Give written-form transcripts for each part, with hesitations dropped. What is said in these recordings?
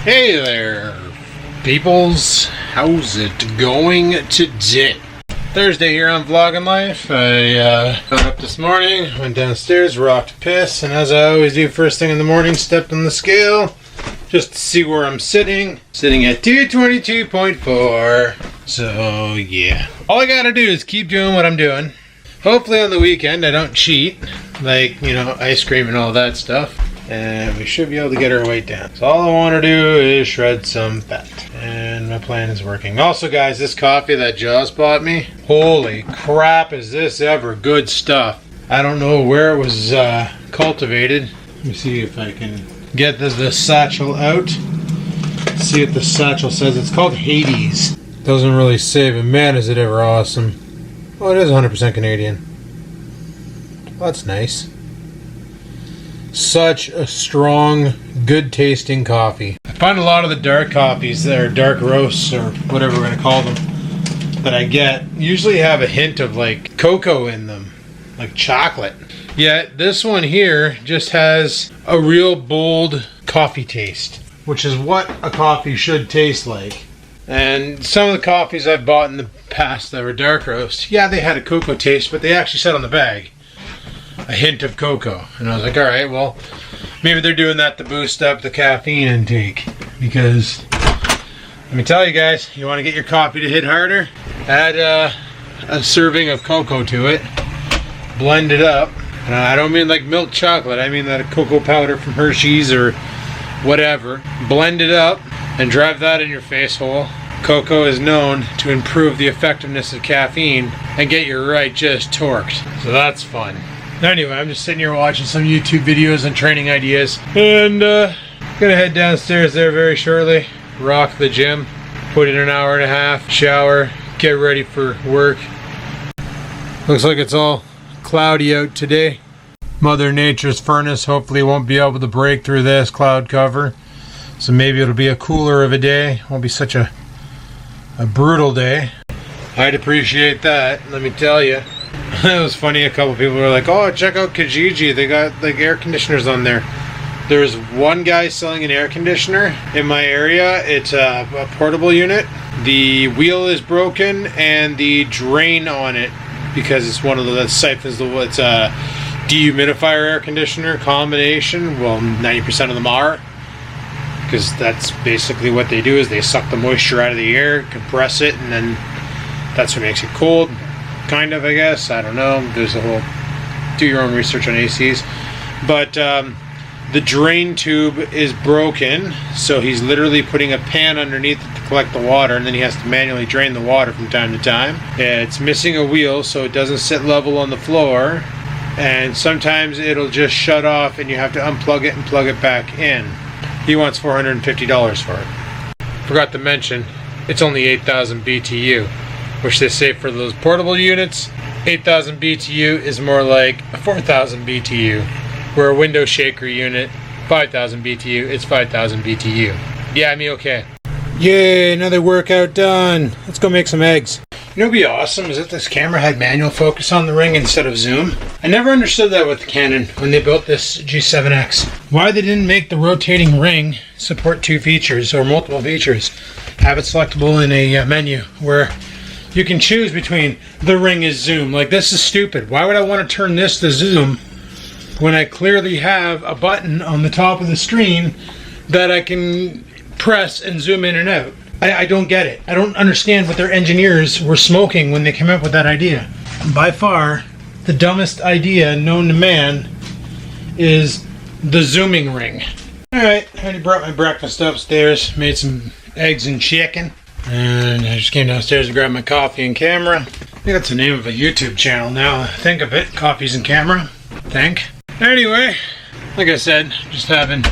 Hey there, peoples. How's it going today? Thursday here on Vlogging Life. I got up this morning, went downstairs, rocked a piss, and as I always do first thing in the morning, stepped on the scale just to see where I'm sitting. Sitting at 222.4. So yeah, all I gotta do is keep doing what I'm doing. Hopefully on the weekend I don't cheat, like, you know, ice cream and all that stuff. And we should be able to get our weight down. So all I want to do is shred some fat. And my plan is working. Also guys, this coffee that Jaws bought me, holy crap, is this ever good stuff. I don't know where it was cultivated. Let me see if I can get the satchel out. See what the satchel says. It's called Hades. Doesn't really say, but man is it ever awesome. Oh, it is 100% Canadian. Well, that's nice. Such a strong, good tasting coffee. I find a lot of the dark coffees that are dark roasts or whatever we're going to call them that I get usually have a hint of like cocoa in them, like chocolate. Yet this one here just has a real bold coffee taste, which is what a coffee should taste like. And some of the coffees I've bought in the past that were dark roast, yeah, they had a cocoa taste, but they actually said on the bag a hint of cocoa. And I was like, alright, well, maybe they're doing that to boost up the caffeine intake. Because, let me tell you guys, you want to get your coffee to hit harder? Add a serving of cocoa to it. Blend it up. And I don't mean like milk chocolate. I mean that cocoa powder from Hershey's or whatever. Blend it up and drive that in your face hole. Cocoa is known to improve the effectiveness of caffeine and get you right just torqued. So that's fun. Anyway, I'm just sitting here watching some YouTube videos and training ideas, and gonna head downstairs there very shortly, rock the gym, put in an hour and a half, shower, get ready for work. Looks like it's all cloudy out today. Mother Nature's furnace hopefully won't be able to break through this cloud cover, so maybe it'll be a cooler of a day. Won't be such a brutal day. I'd appreciate that, let me tell you. It was funny, a couple people were like, oh, check out Kijiji, they got like air conditioners on there. There's one guy selling an air conditioner in my area. It's a portable unit. The wheel is broken and the drain on it, because it's one of the siphons, it's a dehumidifier air conditioner combination. Well, 90% of them are, because that's basically what they do, is they suck the moisture out of the air, compress it, and then that's what makes it cold. Kind of, I guess. I don't know. There's a whole... Do your own research on ACs. But the drain tube is broken, so he's literally putting a pan underneath it to collect the water, and then he has to manually drain the water from time to time. It's missing a wheel, so it doesn't sit level on the floor, and sometimes it'll just shut off and you have to unplug it and plug it back in. He wants $450 for it. Forgot to mention, it's only 8,000 BTU. Which they say for those portable units, 8,000 BTU is more like 4,000 BTU. Where a window shaker unit, 5,000 BTU, it's 5,000 BTU. Yeah, me okay. Yay, another workout done. Let's go make some eggs. You know what would be awesome is if this camera had manual focus on the ring instead of zoom. I never understood that with Canon when they built this G7X. Why they didn't make the rotating ring support two features or multiple features. Have it selectable in a menu where you can choose between the ring is zoom. Like, this is stupid. Why would I want to turn this to zoom when I clearly have a button on the top of the screen that I can press and zoom in and out? I don't get it. I don't understand what their engineers were smoking when they came up with that idea. By far, the dumbest idea known to man is the zooming ring. Alright, I already brought my breakfast upstairs. Made some eggs and chicken. And I just came downstairs to grab my coffee and camera. I think that's the name of a YouTube channel now. Think of it. Coffees and camera. Anyway, like I said, just having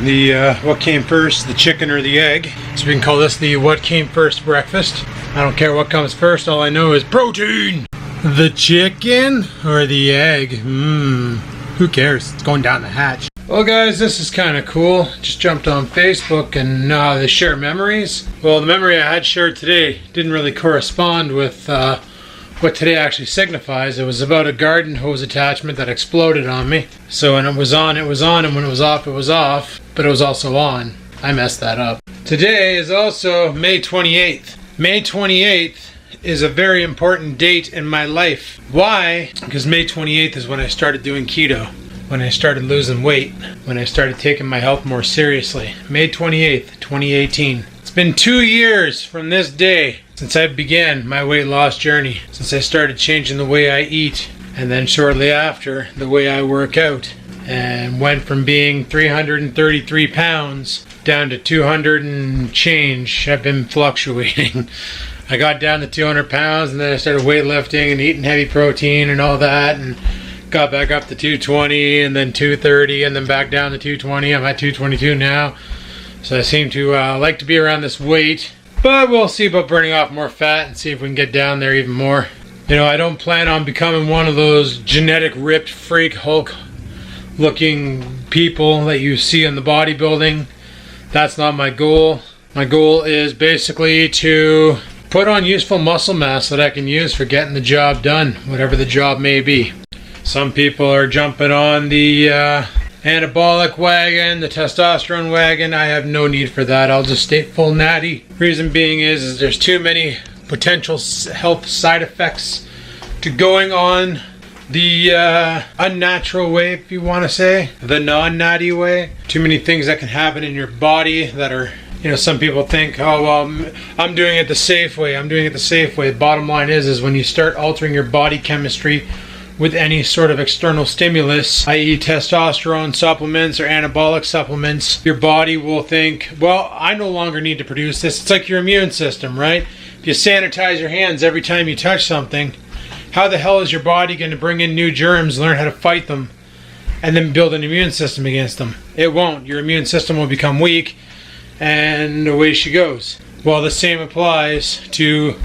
the what came first, the chicken or the egg. So we can call this the what came first breakfast. I don't care what comes first. All I know is protein. The chicken or the egg? Who cares? It's going down the hatch. Well guys, this is kind of cool. Just jumped on Facebook and they share memories. Well, the memory I had shared today didn't really correspond with what today actually signifies. It was about a garden hose attachment that exploded on me. So when it was on, and when it was off, but it was also on. I messed that up. Today is also May 28th. May 28th is a very important date in my life. Why? Because May 28th is when I started doing keto, when I started losing weight, when I started taking my health more seriously. May 28th, 2018. It's been 2 years from this day since I began my weight loss journey, since I started changing the way I eat, and then shortly after, the way I work out, and went from being 333 pounds down to 200 and change. I've been fluctuating. I got down to 200 pounds and then I started weightlifting and eating heavy protein and all that, and got back up to 220 and then 230 and then back down to 220. I'm at 222 now. So I seem to like to be around this weight, but we'll see about burning off more fat and see if we can get down there even more. You know, I don't plan on becoming one of those genetic ripped freak Hulk looking people that you see in the bodybuilding. That's not my goal. My goal is basically to put on useful muscle mass that I can use for getting the job done, whatever the job may be. Some people are jumping on the anabolic wagon, the testosterone wagon. I have no need for that. I'll just stay full natty. Reason being is there's too many potential health side effects to going on the unnatural way, if you want to say, the non-natty way. Too many things that can happen in your body that are, you know, some people think, oh, well, I'm doing it the safe way. I'm doing it the safe way. The bottom line is when you start altering your body chemistry with any sort of external stimulus, i.e. testosterone supplements or anabolic supplements, your body will think, well, I no longer need to produce this. It's like your immune system, right? If you sanitize your hands every time you touch something, how the hell is your body going to bring in new germs, learn how to fight them, and then build an immune system against them? It won't. Your immune system will become weak, and away she goes. Well, the same applies to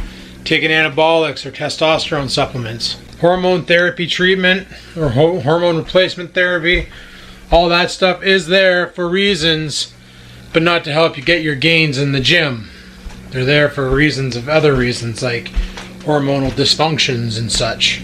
taking anabolics or testosterone supplements. Hormone therapy treatment or hormone replacement therapy, all that stuff is there for reasons, but not to help you get your gains in the gym. They're there for reasons of other reasons, like hormonal dysfunctions and such.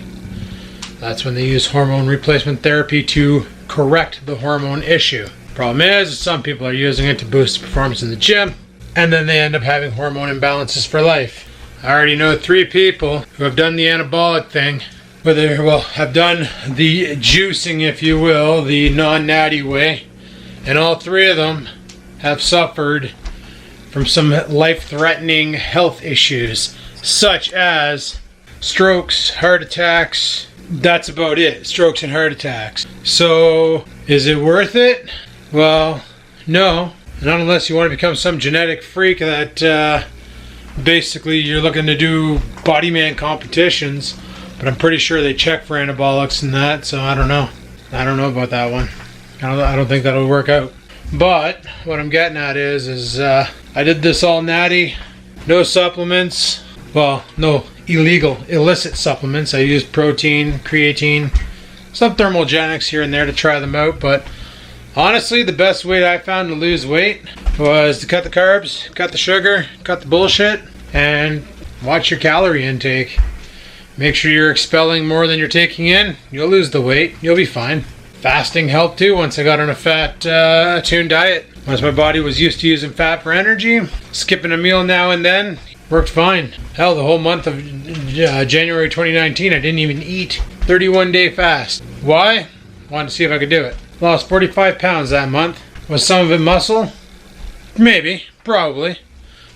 That's when they use hormone replacement therapy to correct the hormone issue. Problem is, some people are using it to boost performance in the gym, and then they end up having hormone imbalances for life. I already know 3 people who have done the anabolic thing, have done the juicing, if you will, the non-natty way, and all 3 of them have suffered from some life-threatening health issues, such as strokes, heart attacks. That's about it, strokes and heart attacks. So, is it worth it? Well, no. Not unless you want to become some genetic freak that basically you're looking to do body man competitions. But I'm pretty sure they check for anabolics and that, so I don't know. I don't know about that one. I don't think that'll work out. But what I'm getting at is I did this all natty, no supplements. Well, no illicit supplements. I used protein, creatine, some thermogenics here and there to try them out. But honestly, the best way I found to lose weight was to cut the carbs, cut the sugar, cut the bullshit, and watch your calorie intake. Make sure you're expelling more than you're taking in. You'll lose the weight. You'll be fine. Fasting helped too once I got on a fat-tuned diet. Once my body was used to using fat for energy, skipping a meal now and then worked fine. Hell, the whole month of January 2019, I didn't even eat. 31-day fast. Why? Wanted to see if I could do it. Lost 45 pounds that month. Was some of it muscle? Maybe. Probably.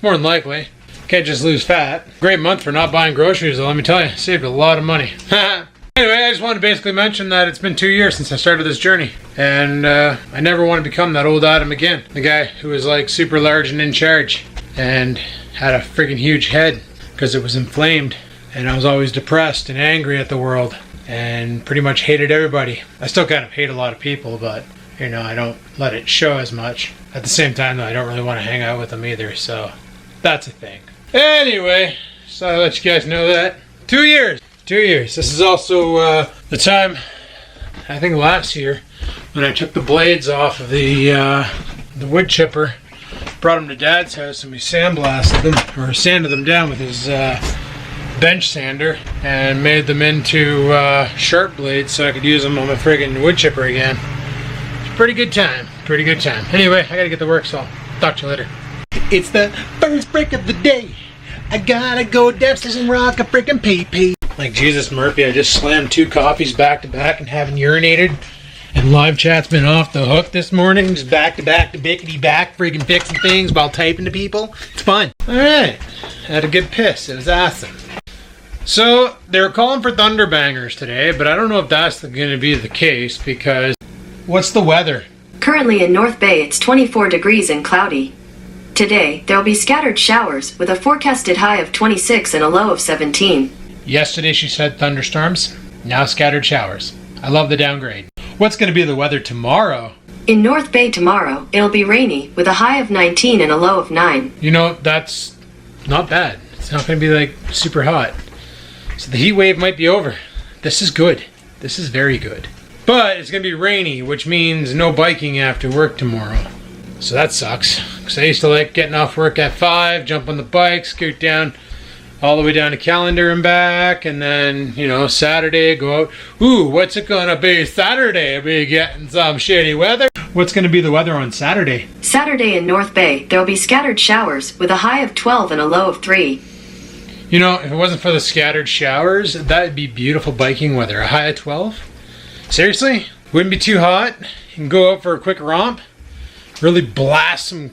More than likely. Can't just lose fat. Great month for not buying groceries, though, let me tell you. Saved a lot of money. Anyway, I just wanted to basically mention that it's been 2 years since I started this journey. And I never want to become that old Adam again. The guy who was like super large and in charge. And had a freaking huge head because it was inflamed. And I was always depressed and angry at the world. And pretty much hated everybody. I still kind of hate a lot of people, but, you know, I don't let it show as much. At the same time, though, I don't really want to hang out with them either, so that's a thing. Anyway, so I'll let you guys know that. 2 years. 2 years. This is also the time, I think last year, when I took the blades off of the wood chipper, brought them to Dad's house, and we sandblasted them, or sanded them down with his bench sander, and made them into sharp blades so I could use them on my friggin' wood chipper again. It's a pretty good time. Pretty good time. Anyway, I gotta get to work, so Talk to you later. It's the first break of the day. I gotta go downstairs and rock a freaking pee-pee. Like Jesus Murphy, I just slammed 2 coffees back to back and haven't urinated. And live chat's been off the hook this morning. Just back to back to bickety back, freaking fixing things while typing to people. It's fun. Alright. Had a good piss. It was awesome. So, they were calling for thunderbangers today, but I don't know if that's going to be the case because... What's the weather? Currently in North Bay, it's 24 degrees and cloudy. Today, there'll be scattered showers with a forecasted high of 26 and a low of 17. Yesterday she said thunderstorms. Now scattered showers. I love the downgrade. What's going to be the weather tomorrow? In North Bay tomorrow, it'll be rainy with a high of 19 and a low of 9. You know, that's not bad. It's not going to be like super hot. So the heat wave might be over. This is good. This is very good. But it's going to be rainy, which means no biking after work tomorrow. So that sucks. Because I used to like getting off work at 5, jump on the bike, scoot down all the way down to Calendar and back, and then, you know, Saturday, go out. Ooh, what's it going to be Saturday? I'll be getting some shitty weather. What's going to be the weather on Saturday? Saturday in North Bay, there'll be scattered showers with a high of 12 and a low of 3. You know, if it wasn't for the scattered showers, that'd be beautiful biking weather. A high of 12? Seriously? Wouldn't be too hot? You can go out for a quick romp? Really blast some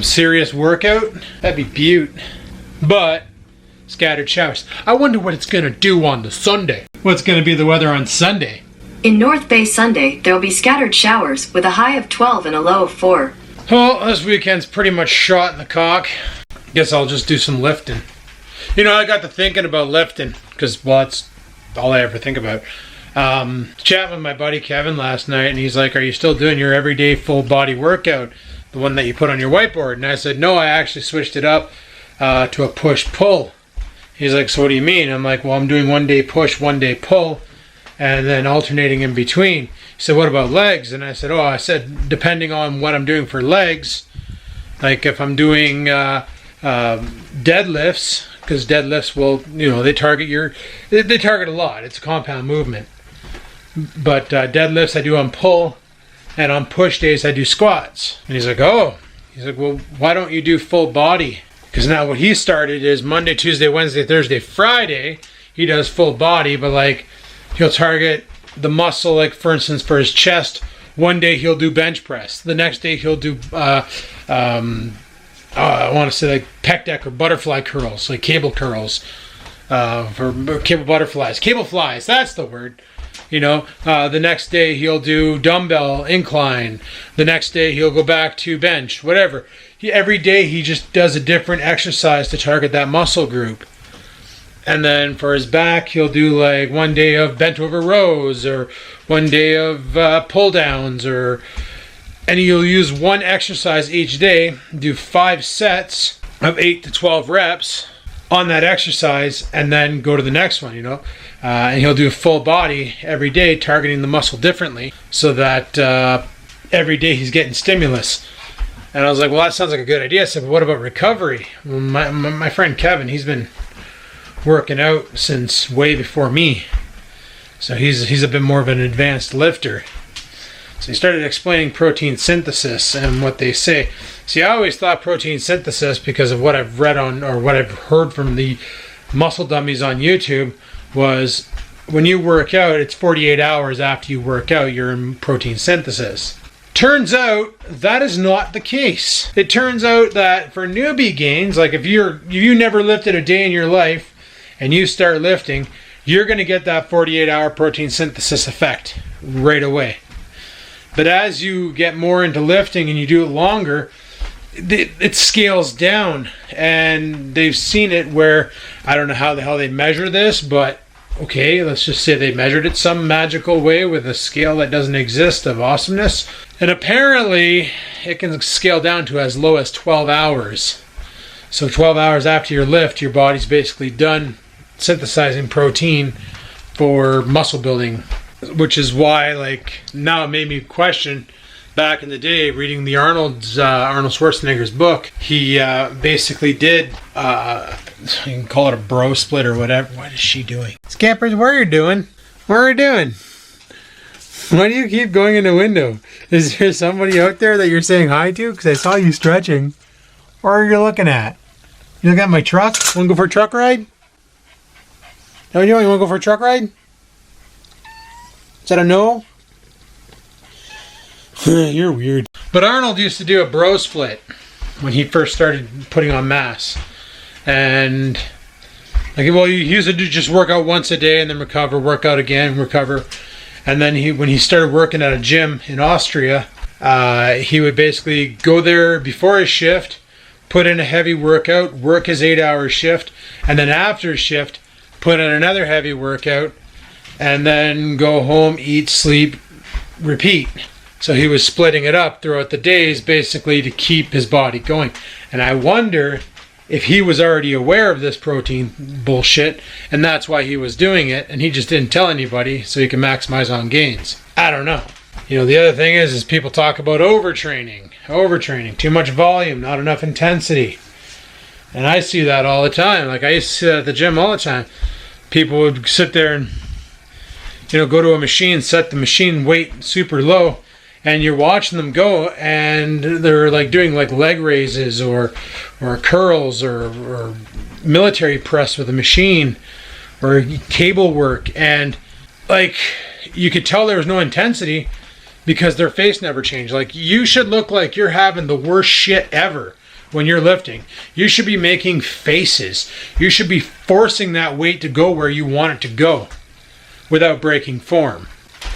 serious workout? That'd be beaut. But, scattered showers. I wonder what it's going to do on the Sunday. What's going to be the weather on Sunday? In North Bay Sunday, there'll be scattered showers with a high of 12 and a low of 4. Well, this weekend's pretty much shot in the cock. Guess I'll just do some lifting. You know, I got to thinking about lifting, because, well, that's all I ever think about. Chatting with my buddy Kevin last night, and he's like, are you still doing your everyday full body workout? The one that you put on your whiteboard? And I said, no, I actually switched it up to a push-pull. He's like, so what do you mean? I'm like, well, I'm doing 1 day push, 1 day pull, and then alternating in between. He said, what about legs? And I said, depending on what I'm doing for legs, like if I'm doing deadlifts, because deadlifts will, you know, they target a lot. It's a compound movement. But deadlifts I do on pull, and on push days I do squats. And he's like, well, why don't you do full body? Because now what he started is Monday, Tuesday, Wednesday, Thursday, Friday, he does full body, but like he'll target the muscle, like for instance for his chest. 1 day he'll do bench press. The next day he'll do I want to say like pec deck or butterfly curls, like cable curls, for cable butterflies, cable flies. That's the word. You know, the next day he'll do dumbbell incline. The next day he'll go back to bench, whatever. Every day he just does a different exercise to target that muscle group. And then for his back, he'll do like 1 day of bent over rows or 1 day of pull downs, and he'll use one exercise each day, do 5 sets of 8 to 12 reps on that exercise, and then go to the next one, you know. And he'll do full body every day, targeting the muscle differently, so that every day he's getting stimulus. And I was like, well, that sounds like a good idea. I said, but what about recovery? Well, my friend Kevin, he's been working out since way before me. So he's a bit more of an advanced lifter. So he started explaining protein synthesis and what they say. See, I always thought protein synthesis, because of what I've read on, or what I've heard from the muscle dummies on YouTube, was when you work out, it's 48 hours after you work out, you're in protein synthesis. Turns out that is not the case. It turns out that for newbie gains, like if you never lifted a day in your life and you start lifting, you're going to get that 48-hour protein synthesis effect right away. But as you get more into lifting and you do it longer, it scales down. And they've seen it where, I don't know how the hell they measure this, but okay, let's just say they measured it some magical way with a scale that doesn't exist of awesomeness. And apparently it can scale down to as low as 12 hours. So 12 hours after your lift, your body's basically done synthesizing protein for muscle building. Which is why, like, now it made me question, back in the day, reading the Arnold Schwarzenegger's book, he basically did, you can call it a bro split or whatever. What is she doing? Scampers, what are you doing? What are you doing? Why do you keep going in the window? Is there somebody out there that you're saying hi to? Because I saw you stretching. Or are you looking at? You look at my truck? Want to go for a truck ride? No, you want to go for a truck ride? Is that a no? You're weird. But Arnold used to do a bro split when he first started putting on mass. And he used to just work out once a day and then recover, work out again, recover. And then when he started working at a gym in Austria, he would basically go there before his shift, put in a heavy workout, work his 8-hour shift, and then after his shift, put in another heavy workout, and then go home, eat, sleep, repeat. So he was splitting it up throughout the days basically to keep his body going. And I wonder if he was already aware of this protein bullshit and that's why he was doing it and he just didn't tell anybody so he can maximize on gains. I don't know. The other thing is people talk about overtraining, too much volume, not enough intensity. And I see that all the time. I used to see that at the gym all the time. People would sit there and go to a machine, set the machine weight super low, and you're watching them go and they're doing leg raises or curls or military press with a machine or cable work, and you could tell there was no intensity because their face never changed. You should look like you're having the worst shit ever when you're lifting. You should be making faces. You should be forcing that weight to go where you want it to go without breaking form.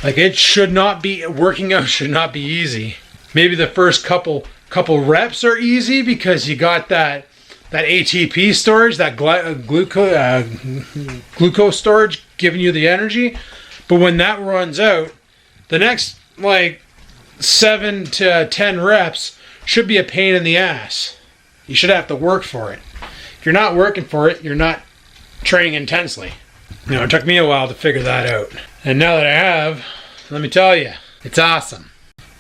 It should not be, working out should not be easy. Maybe the first couple reps are easy because you got that ATP storage, that glucose storage giving you the energy. But when that runs out, the next 7 to 10 reps should be a pain in the ass. You should have to work for it. If you're not working for it, you're not training intensely. It took me a while to figure that out. And now that I have, let me tell you, it's awesome.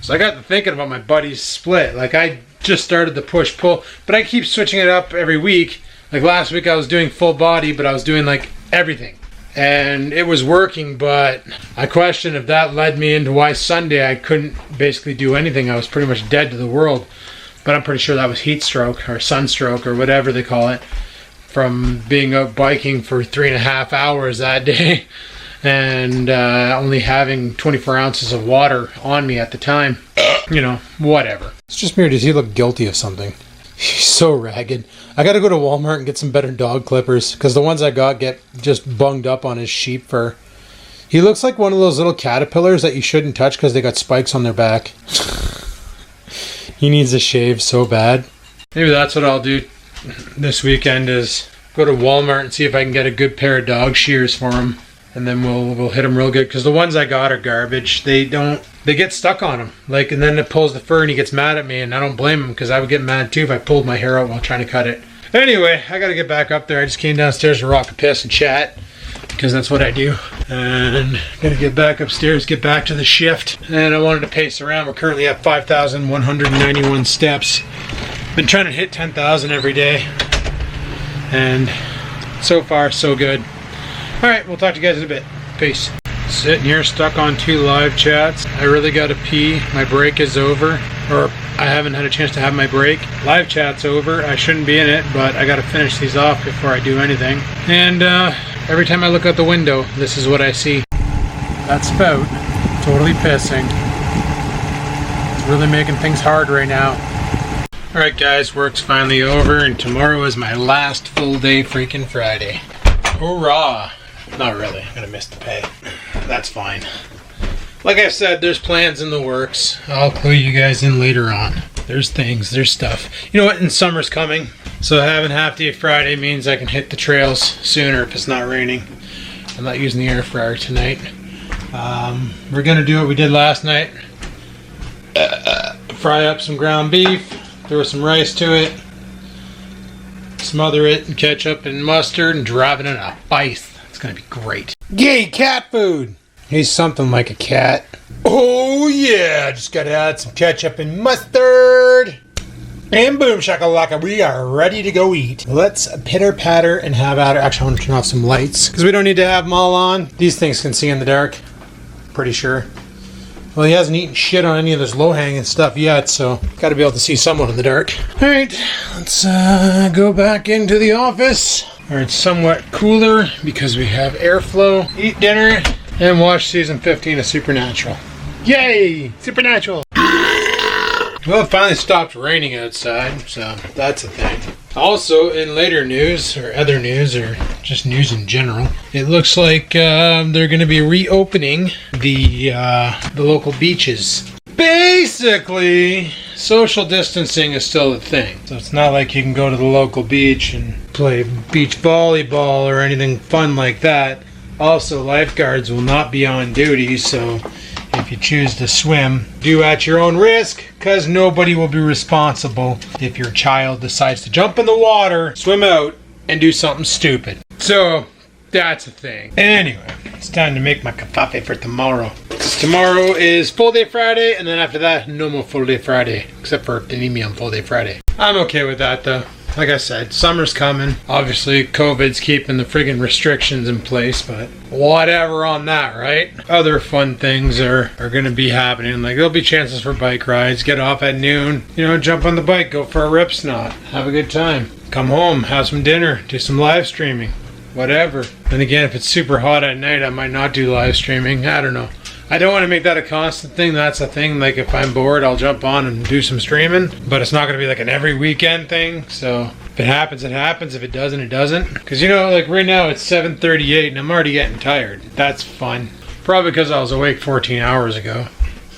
So I got to thinking about my buddy's split. I just started the push-pull, but I keep switching it up every week. Last week I was doing full body, but I was doing everything. And it was working, but I question if that led me into why Sunday I couldn't basically do anything. I was pretty much dead to the world. But I'm pretty sure that was heat stroke or sunstroke or whatever they call it, from being out biking for 3.5 hours that day and only having 24 ounces of water on me at the time. Whatever. It's just me, or does he look guilty of something? He's so ragged. I gotta go to Walmart and get some better dog clippers because the ones I got get just bunged up on his sheep fur. He looks like one of those little caterpillars that you shouldn't touch because they got spikes on their back. He needs a shave so bad. Maybe that's what I'll do this weekend, is go to Walmart and see if I can get a good pair of dog shears for him, and then we'll hit him real good, because the ones I got are garbage. They get stuck on him, and then it pulls the fur and he gets mad at me, and I don't blame him because I would get mad too if I pulled my hair out while trying to cut it. Anyway, I gotta get back up there. I just came downstairs to rock a piss and chat because that's what I do, and gotta get back upstairs, get back to the shift. And I wanted to pace around. We're currently at 5,191 steps. Been trying to hit 10,000 every day, and so far so good. Alright, we'll talk to you guys in a bit. Peace. Sitting here stuck on 2 live chats. I really gotta pee. My break is over, or I haven't had a chance to have my break. Live chat's over. I shouldn't be in it, but I gotta finish these off before I do anything. And every time I look out the window, this is what I see. That spout, totally pissing. It's really making things hard right now. Alright guys, work's finally over, and tomorrow is my last full day freaking Friday. Hoorah! Not really, I'm gonna miss the pay. That's fine. Like I said, there's plans in the works. I'll clue you guys in later on. There's things, there's stuff. You know what, and summer's coming, so having half day Friday means I can hit the trails sooner if it's not raining. I'm not using the air fryer tonight. We're gonna do what we did last night. Fry up some ground beef, throw some rice to it, smother it in ketchup and mustard, and drop it in a bice. It's gonna be great. Yay, cat food! He's something like a cat. Oh yeah, just gotta add some ketchup and mustard. And boom shakalaka, we are ready to go eat. Let's pitter patter and have at it. Actually, I want to turn off some lights because we don't need to have them all on. These things can see in the dark, pretty sure. Well, he hasn't eaten shit on any of this low-hanging stuff yet, so got to be able to see someone in the dark. All right, let's go back into the office, where it's somewhat cooler because we have airflow, eat dinner, and watch season 15 of Supernatural. Yay! Supernatural! Well, it finally stopped raining outside, so that's a thing. Also, in later news, or other news, or just news in general, it looks like they're going to be reopening the local beaches. Basically, social distancing is still a thing. So it's not like you can go to the local beach and play beach volleyball or anything fun like that. Also, lifeguards will not be on duty, so if you choose to swim, do at your own risk, because nobody will be responsible if your child decides to jump in the water, swim out, and do something stupid. So, that's a thing. Anyway, it's time to make my kafafe for tomorrow. Tomorrow is full day Friday, and then after that, no more full day Friday, except for if they need me on full day Friday. I'm okay with that, though. Like I said, summer's coming. Obviously, COVID's keeping the friggin' restrictions in place, but whatever on that, right? Other fun things are going to be happening. Like, there'll be chances for bike rides. Get off at noon. You know, jump on the bike, go for a rip snot. Have a good time. Come home, have some dinner, do some live streaming. Whatever. Then again, if it's super hot at night, I might not do live streaming. I don't know. I don't want to make that a constant thing. That's a thing. Like, if I'm bored, I'll jump on and do some streaming. But it's not going to be like an every weekend thing. So if it happens, it happens. If it doesn't, it doesn't. Because, you know, like right now it's 7:38 and I'm already getting tired. That's fun. Probably because I was awake 14 hours ago.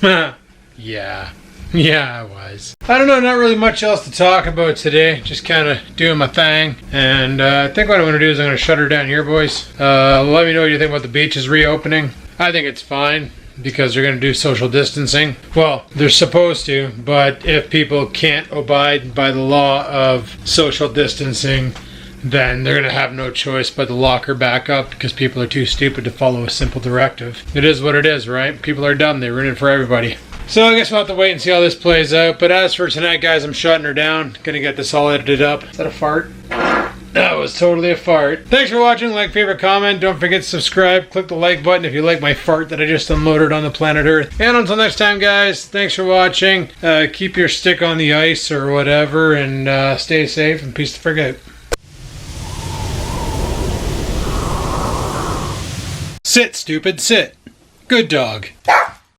Yeah. Yeah, I was. I don't know, not really much else to talk about today. Just kind of doing my thing. And I think what I'm going to do is I'm going to shut her down here, boys. Let me know what you think about the beaches reopening. I think it's fine, because they're going to do social distancing. Well, they're supposed to, but if people can't abide by the law of social distancing, then they're going to have no choice but to lock her back up because people are too stupid to follow a simple directive. It is what it is, right? People are dumb. They ruin it for everybody. So I guess we'll have to wait and see how this plays out. But as for tonight, guys, I'm shutting her down. Going to get this all edited up. Is that a fart? That was totally a fart. Thanks for watching. Like, favorite, comment. Don't forget to subscribe. Click the like button if you like my fart that I just unloaded on the planet Earth. And until next time, guys, thanks for watching. Keep your stick on the ice or whatever, and stay safe, and peace the frig out. Sit, stupid, sit. Good dog.